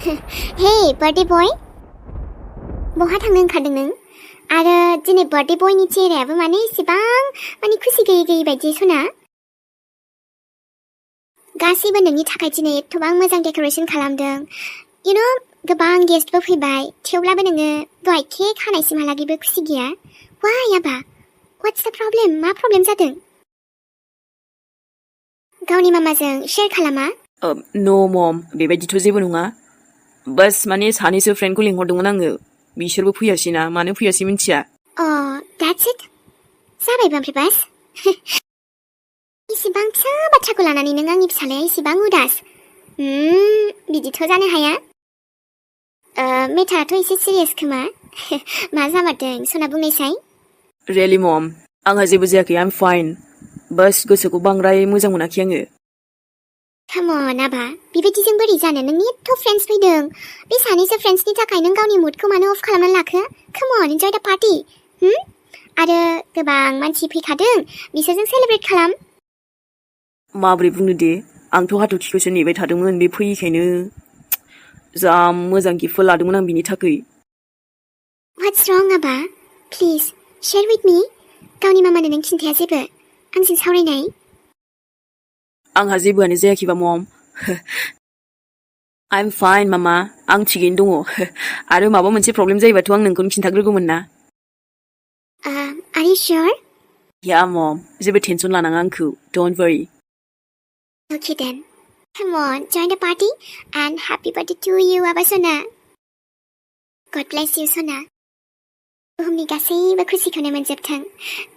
Hey, birthday boy. बहा थांनो ओंखारदों नों? आरो दिनै birthday boyनि चेहरायाबो माने इसेबां माने खुसि गैयै गैयै बायदि सना। गासैबो नोंनि थाखाय दिनै एथबां मोजां डेक'रेसन खालामदों। You know, गोबां गेस्टबो फैबाय। थेवब्लाबो नोङो दहाय केक हानायसिमहालागैबो खुसि गैया? Why आबा? What's the problem? मा प्रब्लेम जादों? गावनि मामाजों शेयार खालामा? No mom, बेबायदिथ' जेबो नङा। बास माने सानैसो फ्रेन्डखौ लिंहरदोंमोन आङो। बिसोरबो फैयासैना, मानो फैयासै मिन्थिया। That's it? जाबायबो ओमफ्राय बास? इसिबां फिसा बाथ्राखौ लानानै नों आंनि फिसालाया इसिबां उदास। बिदिथ' जानो हाया। मेटाराथ' एसे सिरियास खोमा। मा जामारदों सना बुंनायसाय? Really mom, आंहा जेबो जायाखै, I'm fine. बास गोसोखौ बांद्राय मोजां मोनाखै आङो। Come on आबा, बेबायदिजों बोरै जानो? नोंनि एथ' फ्रेन्ड्स फैदों। बे सानैसो फ्रेन्ड्सनि थाखाय नों गावनि मुडखौ मानो अफ खालामनानै लाखो? Come on, enjoy the party. आरो गोबां मानसि फैखादों, बिसोरजों सेलेब्रेट खालाम। माबोरै बुंनो दे, आंथ' हाथरखिखौसो नेबाय थादोंमोन, बे फैयैखायनो जा मोजां गिफ्टफोर लादोंमोन आं बिनि थाखाय। What's wrong आबा? Please, share with me. गावनि मामानो नों खिन्थाया जेबो? आंजों सावरायनाय? आंहा जेबोआनो जायाखैबा मम। I'm fine मामा, आं थिगैनो दङ। आरो माबा मोनसे प्रब्लेम जायोबाथ' आं नोंखौनो खिन्थाग्रोगौमोन ना। Are you sure? Yeah mom, जेबो टेनसन लानाङा आंखौ, don't worry. Okay then. Come on, join the party and happy birthday to you, Abba Sona. God bless you, Sona. बुहुमनि गासैबो खुसिखौनो मोनजोबथों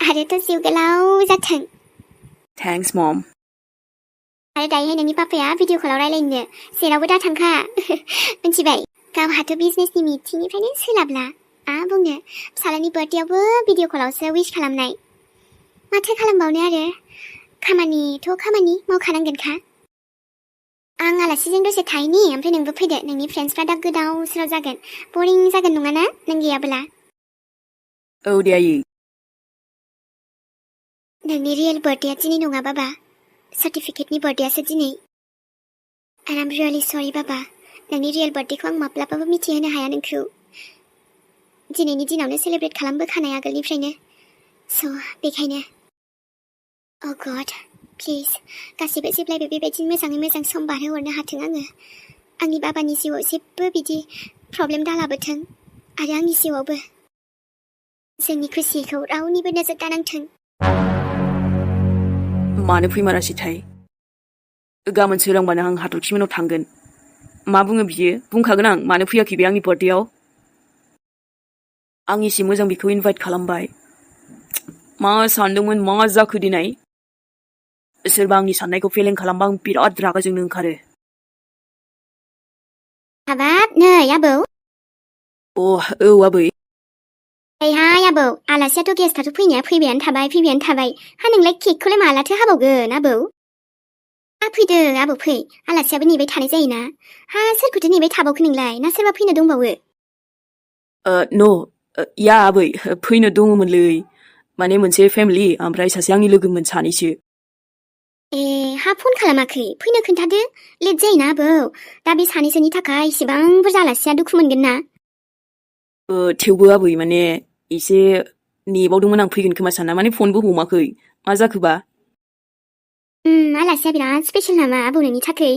आरोथ' जिउ गोलाव जाथों। Thanks mom. आरो दायोहाय नोंनि पापाया भिडिअ कलाव रायलायनो जेरावबो दा थांखा। मिथिबाय? गावहाथ' बिजनेसनि मिटिंनिफ्रायनो सोलाबला। बुंनो फिसालानि बार्थडेयावबो भिडिअ कलावसो विश खालामनाय। माथो खालामबावनो आरो खामानिथ' खामानि मावखानांगोनखा। आं आलासिजों दसे थाहैनि ओमफ्राय नोंबो फैदो। नोंनि फ्रेन्ड्सफ्रा दा गोदाव सोराव जागोन। बरिं जागोन नङाना नों गैयाबोला? औ दे आयै। नोंनि रियेल बार्थडेया दिनै नङा बाबा। सार्टिफिकेटनि बार्थडेयासो दिनै। And I'm really sorry बाबा। नोंनि रियेल बार्थडेखौ आं माब्लाबाबो मिथिहोनो हाया नोंखौ। दिनैनि दिनावनो सेलेब्रेट खालामबोखानाय आगोलनिफ्रायनो। स' बेखायनो Oh God, please, गासिबो जेब्लायबो बेबायदिनो मोजाङै मोजां सम बारहोहरनो हाथों आङो। आंनि बाबानि जिउआव जेबो बिदि प्रब्लेम दालाबोथों आरो आंनि जिउआवबो। जोंनि खुसिखौ रावनिबो नोजोर दानांथों। मानो फैमारासैथाय? गाबोन सोरांबानो आं हाथरखिमोनाव थांगोन। मा बुङो बियो? बुंखागोन आं मानो फैयाखै बे आंनि बार्थडेयाव। आं एसे मोजां बिखौ इनभाइट खालामबाय। मा सानदोंमोन मा जाखो दिनै? सोरबा आंनि साननायखौ फेलें खालामबा आं बिराद रागा जोंनो ओंखारो। हाबाब नै आबौ। औ आबै। हाय आबौ, आलासियाथ' गेस्टआथ' फैनाया फैबायानो थाबाय। हा नोंलाय केकखौलाय मालाथो हाबावगोन आबौ? फैदो आबौ फै, आलासियाबो नेबाय थानाय जायोना। हा सोरखौथो नेबाय थाबावखो नोंलाय? ना सोरबा फैनो दंबावो? या आबै, फैनो दङमोनलै। माने मोनसे फेमिलि ओमफ्राय सासे आंनि लोगोमोन सानैसो। हा फन खालामाखै? फैनो खोन्थादो। लेट जायोना आबौ। दा बे सानैसोनि थाखाय इसिबां बुरजा आलासिया दुखु मोनगोन ना। थेवबो आबै माने एसे नेबावदोंमोन आं फैगोन खोमा सानना, माने फनबो हमाखै। मा जाखोबा? आलासिया बिराद स्पेशल नामा आबौ नोंनि थाखै?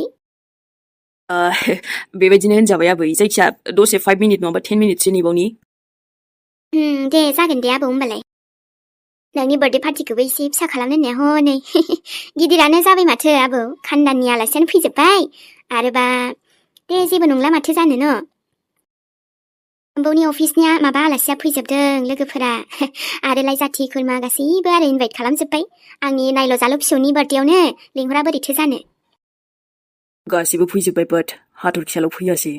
बेबायदिनो होनजाबाय आबै। जायखिया दसे 5 मिनिट नङाबा 10 मिनिटसो नेबावनि। दे जागोन दे आबौ होमबालाय। नोंनि बार्थडे पार्टिखौबो एसे फिसा खालामनो होननाया हनै गिदिरानो जाबाय माथो आबौ। खान्दानि आलासियानो फैजोब्बाय। आरोबा दे जेबो नंला माथो जानो न'। आबौनि अफिसनिया माबा आलासिया फैजोबदों लोगोफोरा। आरोलाय जाथि खुरमा गासैबो आरो इनभाइट खालामजोब्बाय। आंनि नायल' जाल' फिसौनि बार्थडेयावनो लिंहरा बोरैथो जानो। गासिबो फैजोब्बाय बाट हाथरखियाल' फैयासै।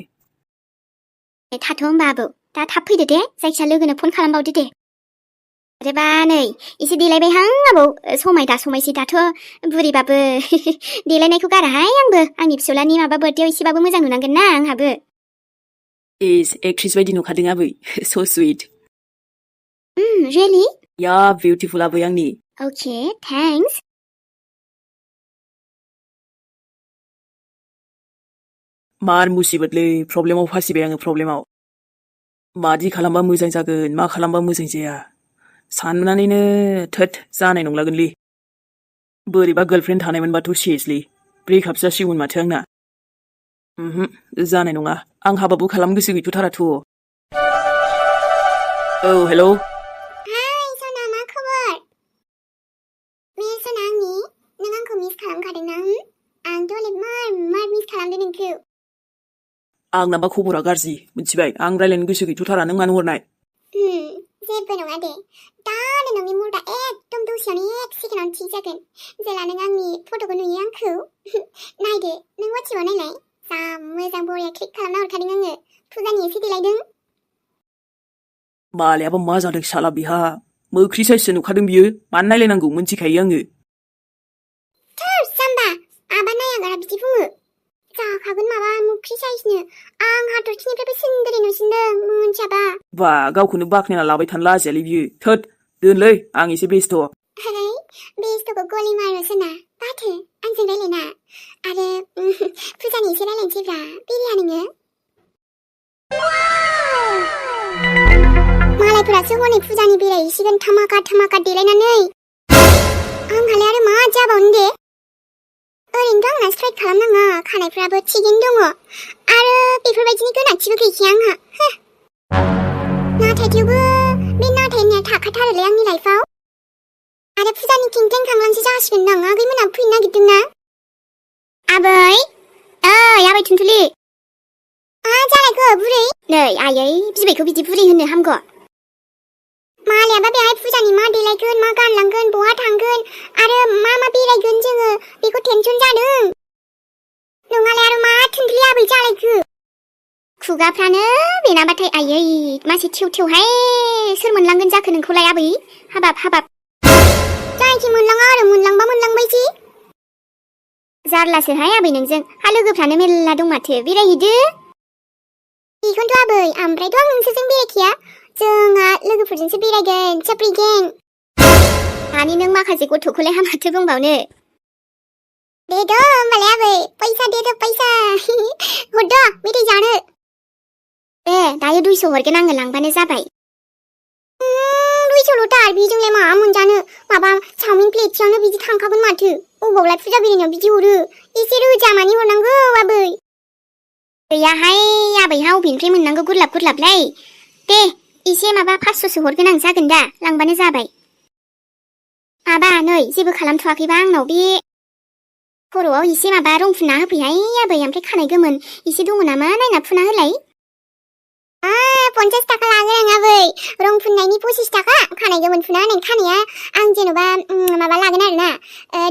थाथ' होमबा आबौ, दा थाब फैदो दे। जायखिया लोगोनो फन खालामबावदो दे। आरोबा नै एसे देलायबायहां आबौ। समायसै दाथ' बुरिबाबो। देलायनायखौ गाराहाय आंबो। आंनि फिसौलानि माबा बार्थडेयाव एसेबाबो मोजां नुनांगोन ना आंहाबो। एक्ट्रेस बायदि नुखादों आबै। so sweet. Really? या बिउटिफुल आबै आंनि। Okay, thanks. मार मुसिबतलै प्रब्लेमाव फासिबाय आङो प्रब्लेमाव मादि खालामबा मोजां जागोन मा खालामबा मोजां जाया साननानैनो थोद जानाय नंलागोनलै बोरैबा गार्लफ्रेन्ड थानायमोनबाथ' सिरियासलि ब्रेकआप जासिगौमोन माथो आंना जानाय नङा आं हाबाबो खालाम गोसो गैथ'थाराथ' औ हेलौ हाय सना मा खबर मे सना आंनि नों आंखौ मिस खालामखादोंना आंथ' मार मिस खालामदों नोंखौ आंनाबा खबरा गाज्रि मिथिबाय आं रायलायनो गोसो गैथ'थारा नों मानो हरनाय जेबो नङा दे दानो नोंनि मुडा एकदम दसेयावनो एक सेकेन्डावनो थिग जागोन जेला नों आंनि फट'खौ नुयो आंखौ नायदो नों वाट्सएपआव नायलाय जा मोजां बरिया क्लिक खालामना हरखादों आङो फुजानि एसे देलायदों मालायाबा मा जादों साला बिहा मोख्रि साइससो नुखादों बियो मानो नायलायनांगौ मोनथिखायो आङो थोर जाम्बा आबा नायागारा बिदि बुङो जाखागोन माबा मोख्रि साइसनो आं हाथरखिनिफ्रायबो सुन्दरि नुसिनदों मोनथियाबा बा गावखौनो बाख्नायना लाबाय थानो लाजियालै बियो थोद दोनलै आं एसे बेस्थ' है बेस्थ'खौ गलि मारोसोना बाथो आंजों रायलायना आरो फुजानि एसे रायलायनोसैब्रा बेरिया नोङो मालायफोरासो हनै फुजानि बेरायहैसिगोन धामाका देलायनानै आंहालाय आरो मा जाबावनो दे ओरैनोथ' आंना स्ट्राइट खालामनाङा खानायफ्राबो थिगैनो दङ आरो बेफोरबायदिनि गोनांथिबो गैखाया आंहा नाथाय थेवबो बे नाथाय होननाया थाखाथारोलै आंनि लाइफआव आरो फुजानि केंकें खांलांसो जासिगोनदां आगै मोनाबो फैनो नागिरदोंना आबै ओइ आबै थुनथुलि जालायखो बुरै नै आयै बिबैखौ बिदि बुरै होननो हामगौ मालायाबा बेहाय फुजानि मा देलायगोन मा गानलांगोन बहा थांगोन आरो मा बेरायगोन जोङो बेखौ टेनसन जादों नङालाय आरो मा थुनथुलि आबै जालायखो खुगाफ्रानो बेनाबाथाय आयै मासे थेवहाय सोर मोनलांगोन जाखो नोंखौलाय आबै हाबाब जायखि मोनलाङा आरो मोनलांबा मोनलांबायसै जारलासोहाय आबै नोंजों हा लोगोफ्रानो मेरला दं माथो बेरायहैदो बेखौनोथ' आबै ओमफ्रायथ' आं नोंसोरजों बेरायखाया जोंहा लोगोफोरजोंसो बेरायगोन साप्रि गें दानि नों माखासे गथ'खौलाय माथो बुंबावनो देद' होमबालाय आबै फैसा देद' फैसा हरद' मेथाइ जानो दे दायो 200 हरगोन आङो लांबानो जाबाय 200ल'थार बेजोंलाय मा मोनजानो माबा चावमिन प्लेटसेयावनो बिदि थांखागोन माथो अबावलाय फुजा बेरायनायाव बिदि हरो एसे रोजामानि हरनांगौ आबै गैयाहाय आबैहा अबेनिफ्राय मोननांगौ गुरलाबलाय दे एसे माबा 500सो हरगोन आं जागोन दा लांबानो जाबाय माबा नै जेबो खालामथ'वाखैबा आंनाव बे खर'आव एसे माबा रं फुनना होफैहाय आबै ओमफ्राय खानाय गोमोन एसे दङ नामा नायना फुना होलाय 50 थाखा लागोन आं आबै रं फुननायनि 25 थाखा खानाय गोमोन फुना होनायनि खानाया आं जेन'बा माबा लागोन आरोना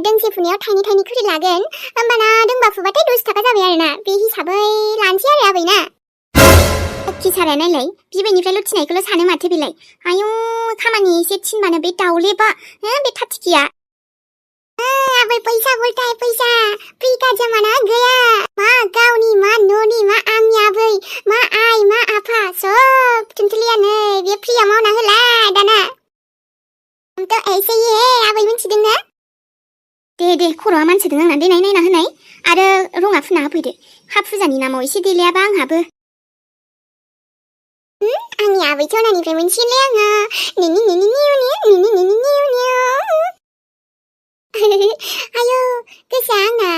दोंसे फुनायाव थाइनै खरि लागोन होमबाना दोंबा फुबाथाय 10 थाखा जाबाय आरोना बे हिसाबै लानोसै आरो आबै ना खि साराया नायलाय बिबैनिफ्राय लुथिनायखौल' सानो माथो बेलाय आयु खामानि एसे थिनबानो बे दाउलेबा बे थाथिखिया आबै फैसा हरथाय फैसा फ्रिका जमाना गैया मा गावनि मा न'नि मा आंनि आबै मा आइ मा आफा सब थुनथुलियानो बे फ्रिया मावना होला दाना आंथ' ऐसे ही है आबै मिथिदों ना दे खर'आ मानसिदों आंना देनाय नायना होनाय आरो रङा फुना होफैदो हा फुजानि नामाव एसे देलायाबा आंहाबो आंनि आबै सनानिफ्राय मोनसिगोनलै आङो आयौ गोसोआ आंना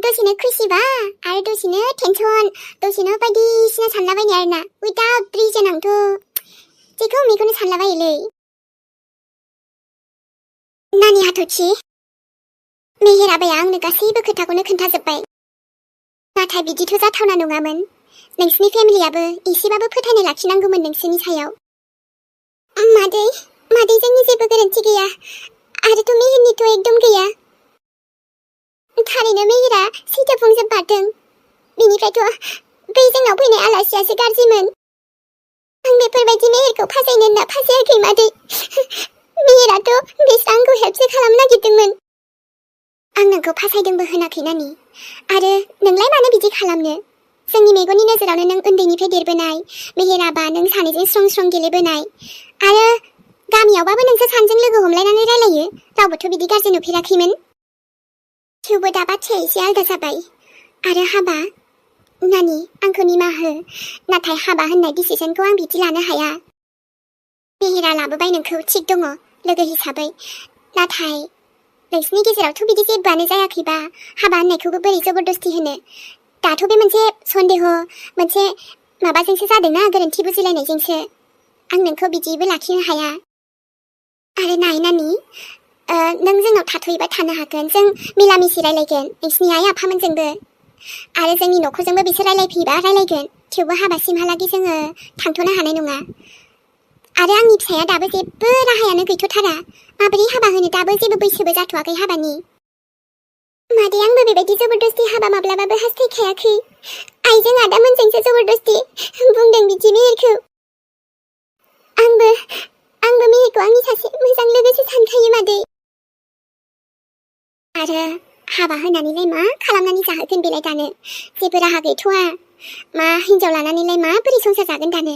दसेनो खुसिबा आरो दसेनो टेनसन दसेनो बायदिसिना सानलाबायनाय आरोना उइदाउट रिजन आंथ' जेखौ मेखौनो सानलाबायोलै नानि हाथरखि मेहेर आबाया आंनो गासैबो खोथाखौनो खोन्थाजोब्बाय नाथाय बिदिथ' जाथावना नङामोन नोंसिनि फेमिलियाबो एसेबाबो फोथायनाय लाखिनांगौमोन नोंसोरनि सायाव मादै जोंनि जेबो गोरोन्थि गैया आरोथ' मेहेरनिथ' एकदम गैया थारैनो मेहेरा सैथो बुंजोबबारदों बेनिफ्रायथ' बै जोंनाव फैनाय आलासियासो गाज्रिमोन आं बेफोरबायदि मेहेरखौ फासायनो होनना फासायाखै मादै मेहेराथ' बेसो आंखौ हेल्पसो खालामनो नागिरदोंमोन आं नोंखौ फासायदोंबो होनाखै नानि आरो नोंलाय मानो बिदि खालामनो जोंनि मेगननि नोजोरावनो नों उन्दैनिफ्राय देरबोनाय मेहेराबा नों सानैजों स्रं गेलेबोनाय आरो गामियावबाबो नोंसोर सानैजों लोगो हमलायनानै रायलायो रावबोथ' बिदि गाज्रि नुफेराखैमोन थेवबो दा बाथ्राया एसे आलदा जाबाय आरो हाबा नानि आंखौ निमाहा हो नाथाय हाबा होननाय डिसिजनखौ आं बिदि लानो हाया मेहेरा लाबोबाय नोंखौ थिग दङ लोगो हिसाबै नाथाय नोंसिनि गेजेरावथ' बिदि जेबोआनो जायाखैबा हाबा होननायखौबो बोरै जबरदस्ति होनो दाथ' बे मोनसे सन्देह मोनसे माबाजोंसो जादोंना गोरोन्थि बुजिलायनायजोंसो आं नोंखौ बिदिबो लाखिनो हाया आरो नाय नानि नों जोंनाव थाथ'योबा थानो हागोन जों मिलामिसि रायलायगोन नोंसिनि आइ आफामोनजोंबो आरो जोंनि न'खरजोंबो बिसोर रायलायफैयोबा रायलायगोन थेवबो हाबासिमहालागै जोङो थांथ'नो हानाय नङा आरो आंनि फिसाया दाबो जेबो राहायानो गैथ'थारा माबोरै हाबा होनो दाबो जेबो बैसोबो जाथ'वाखै हाबानि मादै आंबो बेबायदि जबरदस्ति हाबा माब्लाबाबो हास्थायखायाखै आइजों आदामोनजोंसो जबरदस्ति बुंदों बिदि मेहेरखौ आंबो मेहेरखौ आंनि सासे मोजां लोगोसो सानखायो मादै आरो हाबा होनानैलाय मा खालामनानै जाहोगोन बेलाय दानो जेबो राहा गैथ'वा मा हिन्जाव लानानैलाय माबोरै संसार जागोन दानो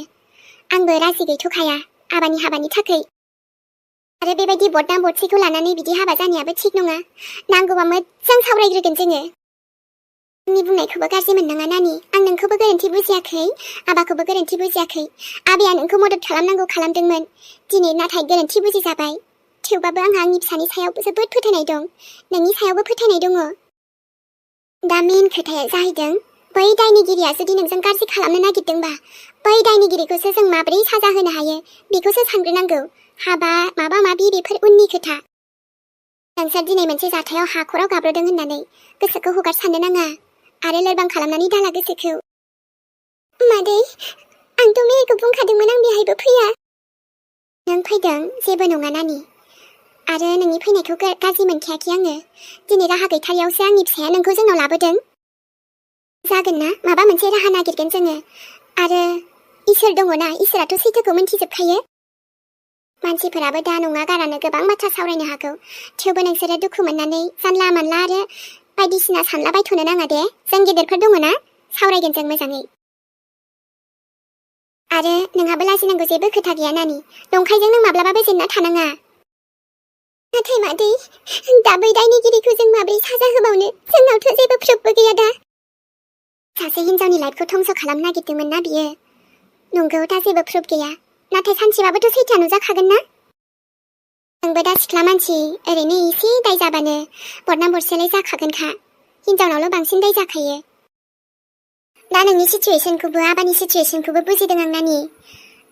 आंबो राजि गैथ'खाया हाबानि थाखाय आरो बेबायदि बदनाम बदसिखौ लानानै बिदि हाबा जानायाबो थिग नङा नांगौबा मोजां सावरायग्रोगोन जोङो आंनि बुंनायखौबो गाज्रि मोननाङा नानि आं नोंखौबो गोरोन्थि बुजियाखै आबाखौबो गोरोन्थि बुजियाखै आबाया नोंखौ मदद खालामनांगौ खालामदोंमोन दिनै नाथाय गोरोन्थि बुजिजाबाय थेवबाबो आंहा आंनि फिसानि सायाव जोबोद फोथायनाय दं नोंनि सायावबो फोथायनाय दङ दा मेन खोथाया जाहैदों बै दायनिगिरिया जुदि नोंजों गाज्रि खालामनो नागिरदोंबा बै दायनिगिरिखौसो जों माबोरै साजा होनो हायो बेखौसो सानग्रोनांगौ हाबा माबा माबि बेफोर उननि खोथा नोंसोर दिनै मोनसे जाथायाव हाखराव गाब्र'दों होननानै गोसोखौ हगारसारनो नाङा आरो लोरबां खालामनानै दाला गोसोखौ मादै आंथ' मेहेरखौ बुंखादोंमोन आं बेहायबो फैया नों फैदों जेबो नङा नानि आरो नोंनि फैनायखौ गाज्रि मोनखायाखै आङो दिनै राहा गैथारियावसो आंनि फिसाया नोंखौ जोंनाव लाबोदों जागोन ना माबा मोनसे राहा नागिरगोन जोङो आरो इसोर दङना इसोराथ' सैथोखौ मिन्थिजोबखायो मानसिफोराबो दा नङा गारानो गोबां बाथ्रा सावरायनो हागौ थेवबो नोंसोरो दुखु मोननानै जानला मानला आरो बायदिसिना सानलाबायथ'नो नाङा दे जों गेदेरफोर दङना सावरायगोन जों मोजाङै आरो नोंहाबो लाजिनांगौ जेबो खोथा गैया नानि नंखायजों नों माब्लाबाबो जेनना थानाङा नाथाय मादै दा बै दायनिगिरिखौ जों माबोरै साजा होबावनो जोंनावथ' जेबो प्रुफबो गैया दा सासे हिन्जावनि लाइफखौ धंस खालामनो नागिरदोंमोन ना बियो नंगौ दा जेबो प्रुफ गैया नाथाय सानसेबाबोथ' सैथोआ नुजाखागोन ना नोंबो दा सिख्ला मानसि ओरैनो एसे दाय जाबानो बदनाम बरसेलाय जाखागोनखा हिन्जावनावल' बांसिन दाय जाखायो दा नोंनि सिचुवेसनखौबो आबानि सिचुवेसनखौबो बुजिदों आं नानि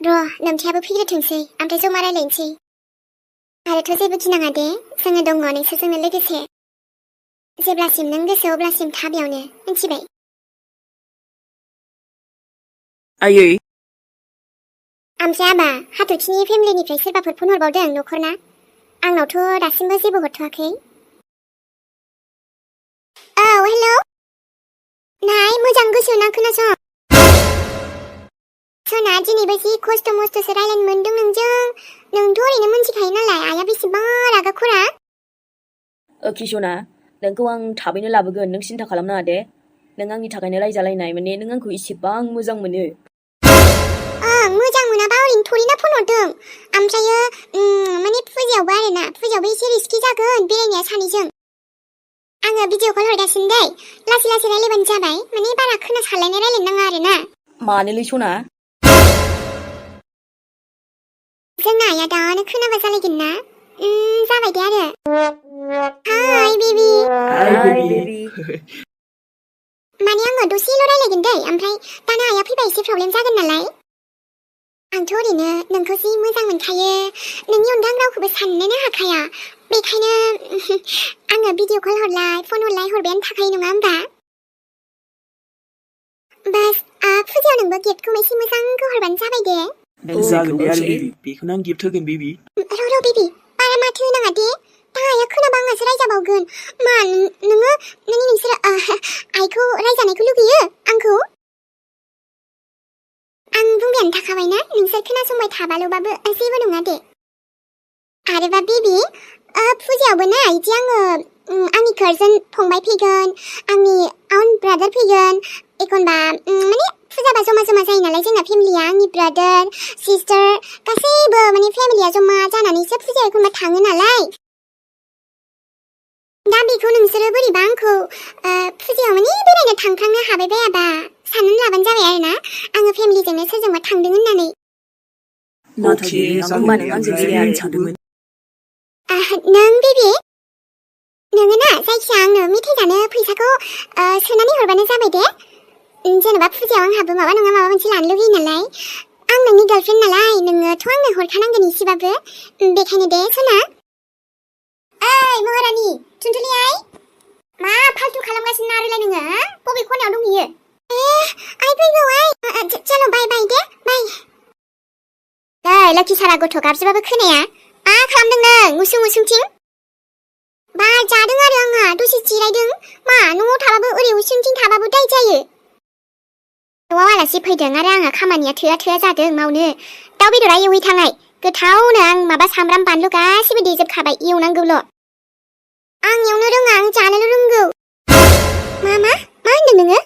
र' नोमथायाबो फैग्रोथोंसै ओमफ्राय जमा रायलायनोसै आरोथ' जेबो गिनाङा दे जोङो दङ नोंसोरजोंनो लोगोसे जेब्लासिम नों गोसो अब्लासिम था बेयावनो मिन्थिबाय आयै ओमफ्राय आबा हाथरखिनि फेमिलिनिफ्राय सोरबाफोर फन हरबावदों न'खरना आंनावथ' दासिमबो जेबो हरथ'वाखै औ हेलौ नाय मोजां गोसो होना खोनासं सना दिनैबो जि खस्थ' मस्थ'सो रायलायनो मोनदों नोंजों नोंथ' ओरैनो मोनथिखायो नालाय आइया बेसेबां रागा खरा किसना नोंखौ आं थाबैनो लाबोगोन नों सिन्था खालामनाङा दे नों आंनि थाखायनो रायजालायनाय माने नों आंखौ इसेबां मोजां मोनो ओं मोजां मोनाबा ओरैनो थरिना फन हरदों ओमफ्रायो माने फुजायावबो आरोना फुजायावबो एसे रिस्कि जागोन बेरायनाया सानैजों आङो भिडिअ कल हरगासिनो दै लासै लासै रायलायबानो जाबाय माने बारा खोनासारलायनाय रायलायनो नाङा आरोना मानोलै सना जोंना आइया दानो खोनाबा जालायगोन ना जाबाय दे आरो हाय बेबि हाय बेबि माने आङो दसेल' रायलायगोन दै ओमफ्राय दाना आइया फैबा एसे प्रब्लेम जागोन नालाय आंथ' ओरैनो नोंखौ जि मोजां मोनखायो नोंनि अनगा आं रावखौबो साननोनो हाखाया बेखायनो आङो भिडिअ कल हरलाय फन हरलाय हरबायानो थाखायो नङा होमबा बास फुजायाव नोंबो गिफ्टखौ एसे मोजांखौ हरबानो जाबाय दे जागोन दे आरो बेबि बेखौनो आं गिफ्ट होगोन बेबि र' बेबि बारा माथो होनाङा दे दा आइया खोनाबा आंहासो रायजाबावगोन मा नोंसोरो आइखौ रायजानायखौ लुगैयो आंखौ आं बुंबायानो थाखाबायना नोंसोर खोनासंबाय थाबाल'बाबो जेबो नङा दे आरोबा बेबि फुजायावबो ना इदि आङो आंनि काजन फंबाय फैगोन आंनि आउन ब्रादार फैगोन एखनबा माने फुजाबा जमा जमा जायो नालाय जोंना फेमिलिया आंनि ब्रादार सिस्टार गासैबो माने फेमिलिया जमा जानानैसो फुजायाव एखनबा थाङो नालाय दा बेखौ नोंसोरो बोरैबा आंखौ फुजायाव माने बेरायनो थांफ्लांनो हाबाय बायाबा लाबानो जाबाय आरोना आङो फेमिलिजोंनो सोरजोंबा थांदों होननानै नाथाय होमबा नों आंजों बेरायनो सानदोंमोन नों बेबि नोङो ना जायखिया आंनो मेथाइ जानो फैसाखौ सोनानै हरबानो जाबाय दे जेनेबा फुजायाव आंहाबो माबा नङा माबा मोनसे लानो लुगैयो नालाय आं नोंनि गार्लफ्रेन्ड नालाय नोङोथ' आंनो हरखानांगोन एसेबाबो बेखायनो दे सना ओइ महारानि थुनथुलि आइ मा फाल्तु खालामगासिनो नारोलाय नोङो बबे खनायाव दंहैयो आइ फैगौ आइ चलो बाय बाय दे बाय ओइ लोखि सारा गथ' गाबज्रिबाबो खोनाया मा खालामदों नों उसुं उसुंथिं बार जादों आरो आंहा दसे जिरायदों मा न'आव थाबाबो ओरै उसुंथिं थाबाबो दाय जायो न'आव आलासि फैदों आरो आंहा खामानिया थोआ जादों मावनो दाउ बेदरा एवहैथांनाय गोथावनो आं माबा सामब्राम बानलु गासिबो देजोबखाबाय एवनांगौल' आं एवनो रोङा आं जानोल' रोंगौ मा होनदों नोङो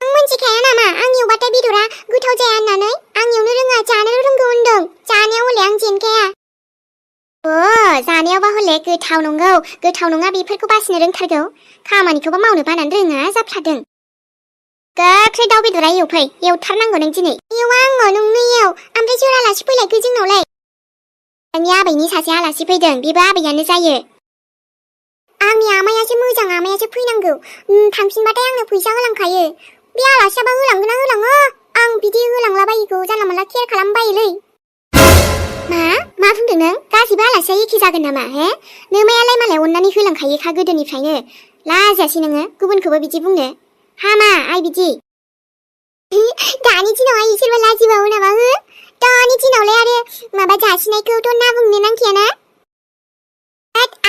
आं मोनथिखाया नामा आं एवबाथाय बेदरा गोथाव जाया होननानै आं एवनो रोङा जानोल' रोंगौ होनदों जानायाव हले आं जेनखाया जानायावबा हले गोथाव नंगौ गोथाव नङा बेफोरखौ बासिनो रोंथारगौ खामानिखौबा मावनो बानानै रोङा जाफ्लादों गोख्रै दाउ बेदरा एवफै एवथारनांगौ नों दिनै एवा आङो नोंनो एव ओमफ्राय सोर आलासि फैलायखो जोंनावलाय आंनि आबैनि सासे आलासि फैदों बेबो आबैयानो जायो आंनि आमायासो मोजां आमायासो फैनांगौ थांफिनबाथाय आंनो फैसा होलांखायो बे आलासियाबा होलांगोन ना होलाङो आं बिदि होलांलाबायिखौ जानला मोनला केयार खालामबायोलै मा बुंदों नों गासिबो आलासिया एखे जागोन नामा हे नोमायालाय मालाय अननानै होलांखायोखा गोदोनिफ्रायनो लाजायासै नोङो गुबुनखौबो बिदि बुंनो हामा आइ बिदि दानि दिनावहाय इसोरबो लाजिबावो नामा हो दानि दिनावलाय आरो माबा जासिनायखौथ' ना बुंनो नांखायाना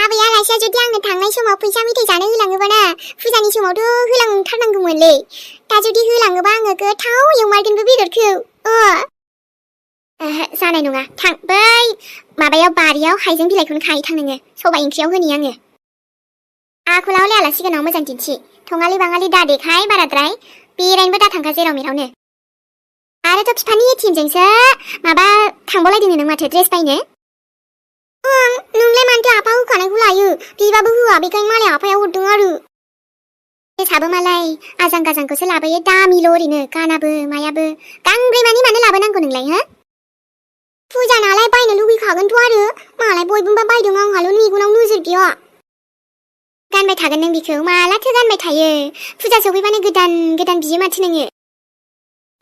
आबै आलासिया जुदि आंनो थांनाय समाव फैसा मेथाइ जानो होलाङोबा ना फुजानि समावथ' होलांथारनांगौमोनलै दा जुदि होलाङोबा आङो गोथाव एवमारगोनबो बेदरखौ जानाय नङा थां बै माबायाव बारियाव हाइजें बिलाइखौनो खाहैथां नोङो सबाइ ओंख्रियाव होनि आङो आखला हले आलासि गोनां मोजां दिन्थि थङालि बाङालि दा देखाय बाराद्राय बेरायनोबो दा थांखा जेराव मेरावनो आरोथ' बिफानि एटिएमजोंसो माबा थांबावलायदों नों माथो ड्रेस बायनो नोंलाय मानोथो आफा होखानायखौ लायो बिबाबो होआ बेखायनो मालाय आफाया हरदों आरो ड्रेसाबो मालाय आजां गाजांखौसो लाबोयो दामिल' ओरैनो गानाबो मायाबो गांब्रै मानो लाबोनांगौ नोंलाय हो फुजा नालाय बायनो लुगैखागोनथ' आरो मालाय बयबोबा बायदों आंहाल' मेगनाव नोजोर गैया गानबाय थागोन नों बेखौ मालाथो गानबाय थायो फुजा सफैबानो गोदान गोदान बियो माथो नोङो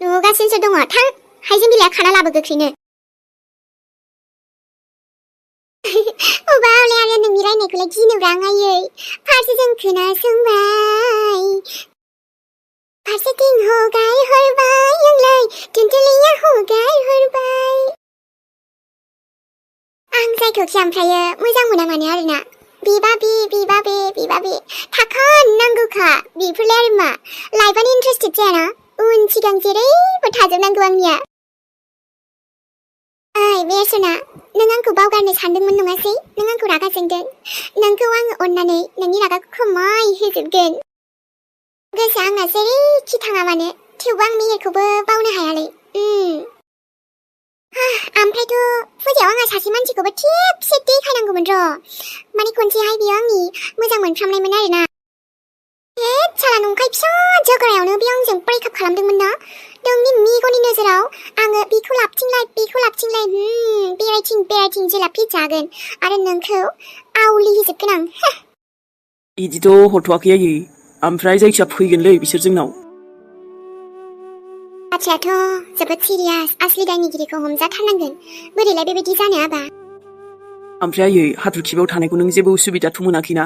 नुगासिनोसो दङ थां हाइजें बिलाइया खाना लाबो गोख्रैनो अबा हले आरो नोंनि रायनायखौलाय गिनोब्रा आयै फारसेजों खोनासंबाय फारसेथिं हगार हरबाय आंलाय थुनथुलिया हगार हरबाय आं जायखौखि ओमफ्रायो मोजां मोना माने आरोना बिबाबे थाखानांगौखा बेफोरलाय आरो मा लाइफआनो इन्टारेस्टेड जायाना उन सिगां जेरैबो थाजोबनांगौ आंनिया ओइ बे सना नों आंखौ बावगारनो सानदोंमोन नङासै नों आंखौ रागा जोंदों नोंखौ आङो अननानै नोंनि रागाखौ खमाय होजोबगोन गोसोआ आंना जेरैखि थाङा मानो थेवबो आं मेहेरखौबो बावनो हायालै ओमफ्रायथ' फुजायाव आंहा सासे मानसिखौबो थिबसे देखायनांगौमोन र' माने खनसेहाय बियो आंनि मोजां मोनफ्रामनायमोन आरोना साला नंखाय फिसा जगरायावनो बे आंजों ब्रेकआप खालामदोंमोन ना नोंनि मेगननि नोजोराव आङो बेखौ लाबथिंलाय बेरायथिं जेला फैजागोन आरो नोंखौ आवलि होजोबगोन आं इदिथ' हरथ'वाखै आयै ओमफ्राय जायखिया फैगोनलै बिसोर जोंनाव बाथ्रायाथ' जोबोद सिरियास आसलि दायनिगिरिखौ हमजाथारनांगोन बोरैलाय बेबायदि जानो आबा ओमफ्राय आयै हाथरखिबाव थानायखौ नों जेबो उसुबिदाथ' मोनाखैना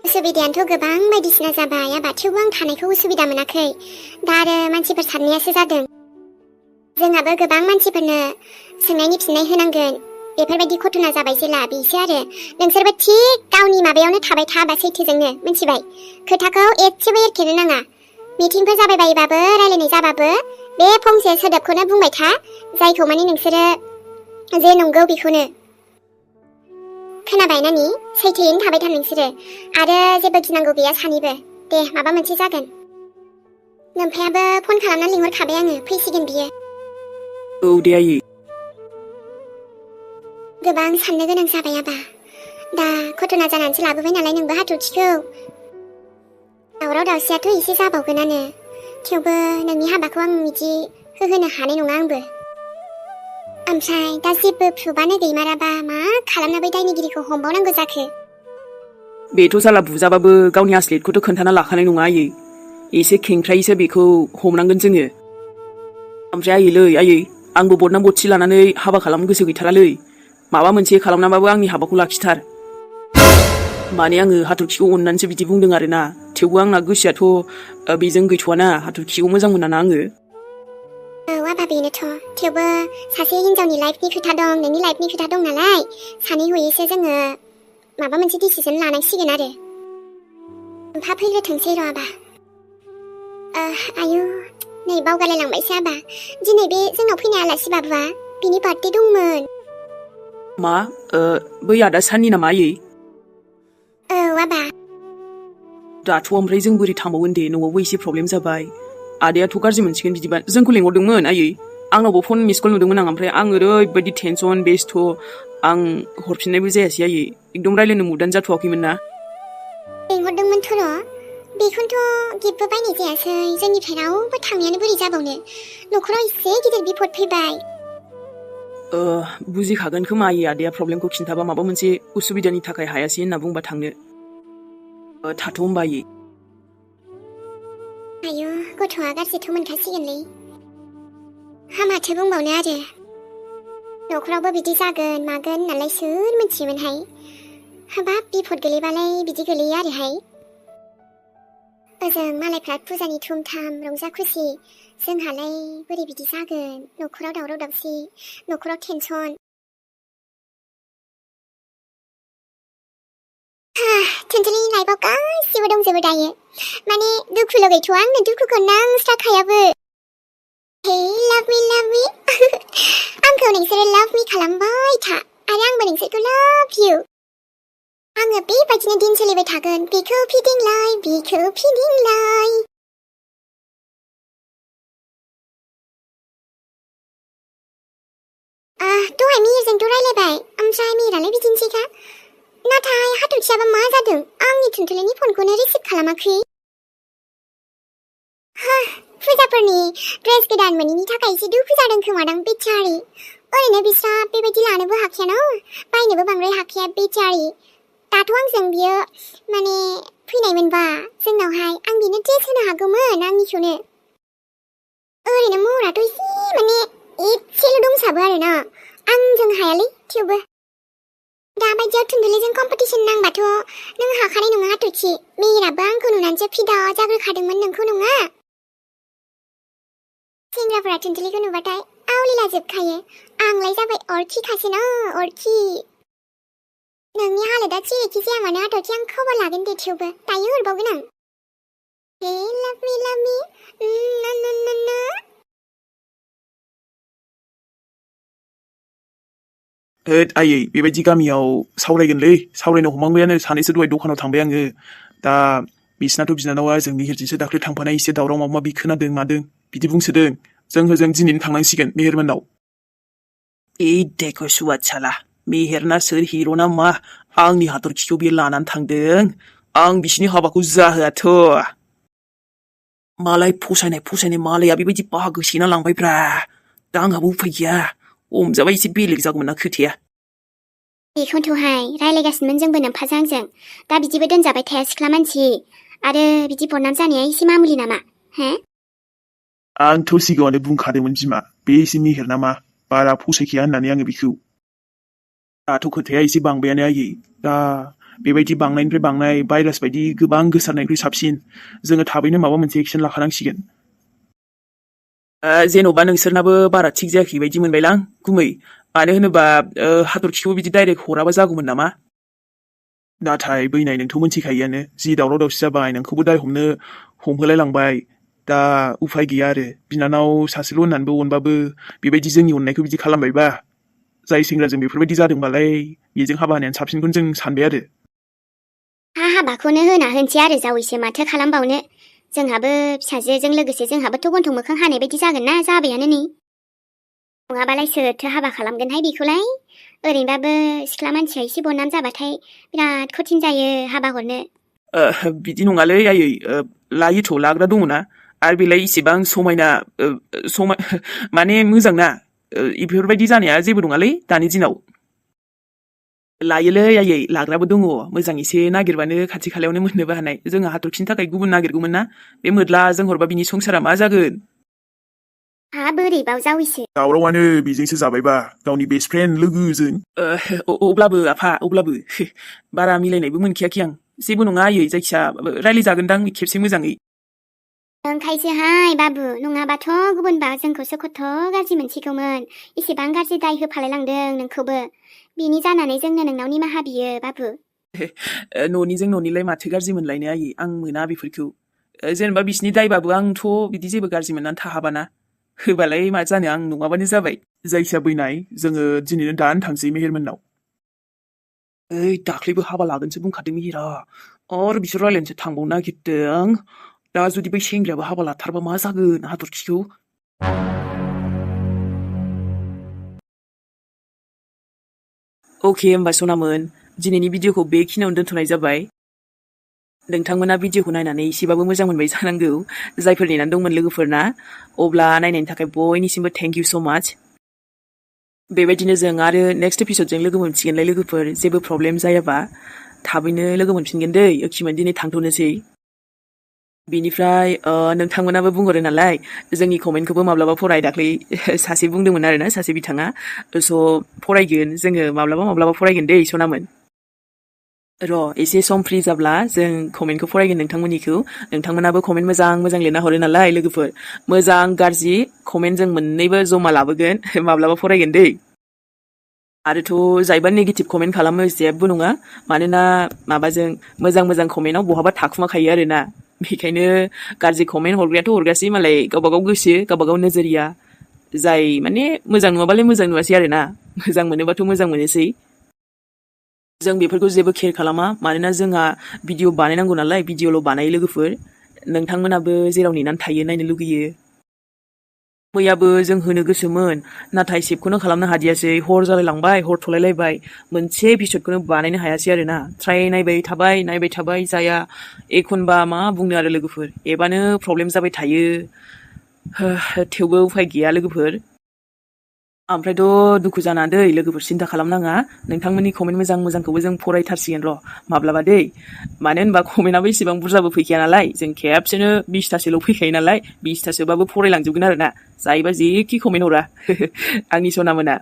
उसुबिदायानोथ' गोबां बायदिसिना जाबाय आबा थेवबो आं थानायखौ उसुबिदा मोनाखै दा आरो मानसिफोर साननायासो जादों जोंहाबो गोबां मानसिफोरनो सोंनायनि फिननाय होनांगोन बेफोरबायदि घटना जाबाय जेला बेसो आरो नोंसोरबो थिग गावनि माबायावनो थाबाय था बा सैथोजोंनो मिथिबाय खोथाखौ एसेबो एरखेनो नाङा मिटिंफोर जाबाय बायोबाबो रायलायनाय जाबाबो बे फंसे सोदोबखौनो बुंबाय था जायखौ माने नोंसोरो जे नंगौ बेखौनो खोनाबाय नानि सैथोयैनो थाबाय था नोंसोरो आरो जेबो गिनांगौ गैया सानैबो दे माबा मोनसे जागोन नोमफायाबो फन खालामना लिंहरखाबाय आङो फैसिगोन बियो औ दे आयै गोबां साननो गोनां जाबाय आबा दा घटना जानानैसो लाबोबाय नालाय नोंबो हाथरखिखौ दावराव दावसियाथ' एसे जाबावगोनानो थेवबो नोंनि हाबाखौ आं बिदि होहोनो हानाय नङा आंबो ओमफ्राय दा जेबो प्रुफानो गैमाराबा मा खालामना बै दायनिगिरिखौ हमबावनांगौ जाखो बेथ' साला बुजाबाबो गावनि आसलियतखौथ' खोन्थाना लाखानाय नङा आयै एसे खेंख्रायैसो बेखौ हमनांगोन जोङो ओमफ्राय आयै आंबो बदनाम बदथि लानानै हाबा खालामनो गोसो गैथारालै माबा मोनसे खालामनाबाबो आंनि हाबाखौ लाखिथार माने आङो हाथरखिखौ अननानैसो बिदि बुंदों आरोना थेवबो आंना गोसोआथ' बेजों गैथ'वाना हाथरखिखौ मोजां मोनाना आङो आबा बेनोथ' थेवबो सासे हिनजावनि लाइफनि खोथा दं नोंनि लाइफनि खोथा दं नालाय सानै हयैसो जोङो माबा मोनसे डिसिजन लानांसिगोन आरो ओमफा फैग्रोथोंसै र' आबा आयु नै बावगारलायलांबायसो आबा दिनै बे जोंनाव फैनाय आलासि बाबुआ बिनि बार्थडे दंमोन मा बै आदा साननि नामा आयै औ आबा दाथ' ओमफ्राय जों बोरै थांबावगोन दे न'आवबो एसे प्रब्लेम जाबाय आदायाथ' गाज्रि मोनसिगोन बिदिबा जोंखौ लेंहरदोंमोन आयै आंनावबो फन मिस कल नुदोंमोन आं ओमफ्राय आं ओरैबायदि टेनसन बेस्थ' आं हरफिननायबो जायासै आयै एकदम रायलायनो मुदानो जाथ'वाखैमोन ना लेंहरदोंमोनथ' र' बेखौनोथ' गिफ्टबो बायनाय जायासै जोंनिफ्राय रावबो थांनायानो बोरै जाबावनो न'खराव एसे गिदिर बिपद फैबाय बुजिखागोन खोमा आयै आदाया प्रब्लेमखौ खिन्थाबा माबा मोनसे उसुबिदानि थाखाय हायासै होनना बुंबा थांनो थाथ' होमबा आयै आयु गथ'आ गाज्रिथ' मोनखासिगोनलै माथो बुंबावनो आरो न'खरावबो बिदि जागोन मागोन नालाय सोर मिथियोमोनहाय हाबाब बिपद गोलैबालाय बिदि गोलैयो आरोहाय ओजों मालायफ्रा फुजानि थुमथाम रंजा खुसि जोंहालाय बोरै बिदि जागोन न'खराव दावराव दावसि न'खराव टेनसन टेनसननि लाइफआव गासिबो दंजोबो दायो माने दुखुल' गैथ'आ आंनो दुखुखौ नांस्राखायाबो हे लाभ मी आंखौ नोंसोरो लाभ मी खालामबाय था आरो आंबो नोंसोरखौ लाभ इउ आङो बेबायदिनो दिन सोलिबाय थागोन बेखौ फिदिंलाय बेखौ फिदिंलाय दहाय मिहिरजोंथ' रायलायबाय ओमफ्राय मिहिरालाय बिदिनोसैखा नाथाय हाथरखियाबा मा जादों आंनि थुनथुलिनि फनखौनो रिसिभ खालामाखै फुजाफोरनि ड्रेस गोदान मोनैनि थाखाय एसे दुखु जादों खोमादां बेचारि ओरैनो बिस्रा बेबायदि लानोबो हाखाया न बायनोबो बांद्राय हाखाया बेचारि दाथ' आंजों बियो माने फैनायमोनबा जोंनावहाय आं बेनो ड्रेस होनो हागौमोन आंनिखौनो ओरैनो महराथ' एसे माने एसेल' दंसाबो आरोना आंजों हायालै थेवबो दाबायदियाव थुनथुलिजों कम्पिटिसन नांबाथ' नों हाखानाय नङा हाथरखि मिहिराबो आंखौ नुनानैसो फिदा जाग्रोखादोंमोन नोंखौ नङा सेंग्राफोरा थुनथुलिखौ नुबाथाय आवलिला जोबखायो आंलाय जाबाय अरखिखासो न अरखि नोंनि हालोदा जेरैखि जाया मानो हाथरखि आं खबर लागोन दे थेवबो दायो हरबावगोन आं हे लाभ मी होद आयै बेबायदि गामियाव सावरायगोनलै सावरायनो हमहांबायानो सानैसो दहाय दखानाव थांबाय आङो दा बिसिनाथ' बिनानावा जों मिहिरजोंसो दाख्लै थांफानाय एसे दावराव माबा माबि खोनादों मादों बिदि बुंसोदों जों होजों दिनैनो थांनांसिगोन मेहेरमोननाव देखो सुवाद साला मेहेरना सोर हिर'ना मा आंनि हाथरखिखौ बियो लानानै थांदों आं बिसिनि हाबाखौ जाहोआथ' मालाय फसायनाय मालाया बेबायदि बाहागो सेना लांबायब्रा दा आंहाबो उफाय गैया हमजाबा एसे बेलेग जागौमोन ना खोथाया बेखौनोथ'हाय रायलायगासिनोमोन जोंबो नोमफाजों आंजों दा बिदिबो दोनजाबाय थाया सिख्ला मानसि आरो बिदि बदनाम जानाया एसे मामुलि नामा हे आंथ' सिगाङावनो बुंखादोंमोन बिमा बे एसे मेहेर नामा बारा फसायखाया होननानै आङो बेखौ दाथ' खोथाया एसे बांबायानो आयै दा बेबायदि बांनायनिफ्राय बांनाय भाइरास बायदि गोबां गोसारनायनिख्रुइ साबसिन जोङो थाबैनो माबा मोनसे एक्सन लाखानांसिगोन जेन'बा नोंसोरनाबो बारा थिग जायाखै बायदि मोनबायलां गुमै मानो होनोबा हाथरखिखौ बिदि डाइरेक्ट हराबा जागौमोन नामा नाथाय बैनाय नोंथ' मोनथिखायोआनो जि दावराव दावसि जाबाय नोंखौबो दाय हमहोलाय लांबाय दा उफाय गैया आरो बिनानाव सासेल' होननानैबो अनबाबो बेबायदि जोंनि अननायखौ बिदि खालामबायबा जाय सेंग्राजों बेफोरबायदि जादोंबालाय बेजों हाबा होनायानो साबसिनखौनो जों सानबाय आरो हाबाखौनो होना होनसै आरो जावैसो माथो खालामबावनो जोंहाबो फिसाजोजों लोगोसे जोंहाबोथ' गन्थं मोखां हानाय बायदि जागोन ना जाबायानो नै नङाबालाय सोरथो हाबा खालामगोनहाय बेखौलाय ओरैनोबाबो सिख्ला मानसिया एसे बदनाम जाबाथाय बिराद कठिन जायो हाबा हरनो बिदि नङालै आयै लायोथ' लाग्रा दङ ना आरो बेलाय इसेबां समायना माने मोजां ना इफोरबायदि जानाया जेबो नङालै दानि दिनाव लायोलै आयै लाग्राबो दङ मोजां एसे नागिरबानो खाथि खालायावनो मोननोबो हानाय जोंहा हाथरखिनि थाखाय गुबुन नागिरगौमोन ना बे मोद्लाजों हरबा बिनि संसारा मा जागोन हा बोरै बाव जावैसो दावरावानो बेजोंसो जाबायबा गावनि बेस्ट फ्रेन्ड लोगोजों अब्लाबो आफा अब्लाबो बारा मिलायनायबो मोनखायाखै आं जेबो नङा आयै जायखिया रायलायजागोनदां खेबसे मोजाङै ओंखायसोहाय बाबु नङाबाथ' गुबुनबा जोंखौसो खथ' गाज्रि मोनसिगौमोन इसेबां गाज्रि दाय होफालायलांदों नोंखौबो बिनि जानानै जोंनो नोंनाव निमाहा बियो बाबु न'निजों न'निलाय माथो गाज्रि मोनलायनो आयै आं मोना बेफोरखौ जेनेबा बिसिनि दायबाबो आंथ' बिदि जेबो गाज्रि मोननानै थाहाबाना होबालाय मा जानो आं नङाबानो जाबाय जायखिया बैनाय जोङो दिनैनो दानो थांसै मेहेरमोननाव ओइ दाख्लैबो हाबा लागोनसो बुंखादों मिहिरा आरो बिसोर रायलायनोसो थांबावनो नागिरदों दा जुदि बै सेंग्रायाबो हाबा लाथारबा मा जागोन हाथरखिखौ अके होमबा सनामोन दिनैनि भिडिअखौ बेखिनियावनो दोनथ'नाय जाबाय नोंथांमोना भिडिअखौ नायनानै एसेबाबो मोजां मोनबाय जानांगौ जायफोर नेनानै दंमोन लोगोफोरना अब्ला नायनायनि थाखाय बयनिसिमबो थेंक इउ स' माच बेबायदिनो जों आरो नेक्स्ट एपिसडजों लोगो मोनफिनगोनलाय लोगोफोर जेबो प्रब्लेम जायाबा थाबैनो लोगो मोनफिनगोन दै ओखिमोन दिनै थांथ'नोसै बिनिफ्राय नोंथांमोनाबो बुंहरो नालाय जोंनि कमेन्टखौबो माब्लाबा फराय दाख्लै सासे बुंदोंमोन आरोना सासे बिथाङा स' फरायगोन जोङो माब्लाबा फरायगोन दै सनामोन र' एसे सम फ्रि जाब्ला जों कमेन्टखौ फरायगोन नोंथांमोननिखौ नोंथांमोनाबो कमेन्ट मोजां लिरना हरो नालाय लोगोफोर मोजां गाज्रि कमेन्ट जों मोननैबो जमा लाबोगोन माब्लाबा फरायगोन दै आरोथ' जायबा नेगेटिभ कमेन्ट खालामो जेबो नङा मानोना माबाजों मोजां कमेन्टआव बहाबा थाखुमाखायो आरोना बेखायनो गाज्रि कमेन्ट हरग्रायाथ' हरगासै मालाय गावबागाव गोसो गावबागाव नोजोरिया जाय माने मोजां नुवाबालाय मोजां नुवासै आरोना मोजां मोनोबाथ' मोजां मोनोसै जों बेफोरखौ जेबो केयार खालामा मानोना जोंहा भिडिअ बानायनांगौ नालाय भिडिअल' बानायो लोगोफोर नोंथांमोनाबो जेराव नेनानै थायो नायनो लुगैयो मैयाबो जों होनो गोसोमोन नाथाय सेभखौनो खालामनो हादियासै हर जालायलांबाय हर थलायलायबाय मोनसे एपिसडखौनो बानायनो हायासै आरोना ट्राय नायबाय थाबाय जाया एखनबा मा बुंनो आरो लोगोफोर एबानो प्रब्लेम जाबाय थायो थेवबो उफाय गैया लोगोफोर ओमफ्रायथ' दुखु जानाङा दै लोगोफोर सिन्था खालामनाङा नोंथांमोननि कमेन्ट मोजांखौबो जों फरायथारसिगोन र' माब्लाबा दै मानो होनबा कमेन्टआबो इसेबां बुरजाबो फैखाया नालाय जों खेबसेनो 20तासोल' फैखायो नालाय 20तासोबाबो फरायलांजोबगोन आरोना जायोबा जेखि कमेन्ट हरा आंनि सनामोना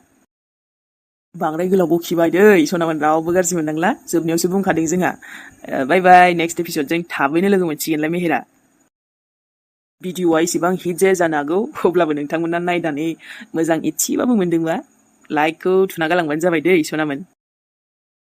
बांद्राय गोलाव बखिबाय दै सनामोन रावबो गाज्रि मोननांला जोबनायावसो बुंखादों जोंहा बाय नेक्स्ट एपिसडजों थाबैनो लोगो मोनसिगोनलाय मेहेरा भिडिअआ इसेबां हिट जाया जानो हागौ अब्लाबो नोंथांमोना नायनानै मोजां एसेबाबो मोनदोंबा लाइकखौ थुना गालांबानो जाबाय दै सनामोन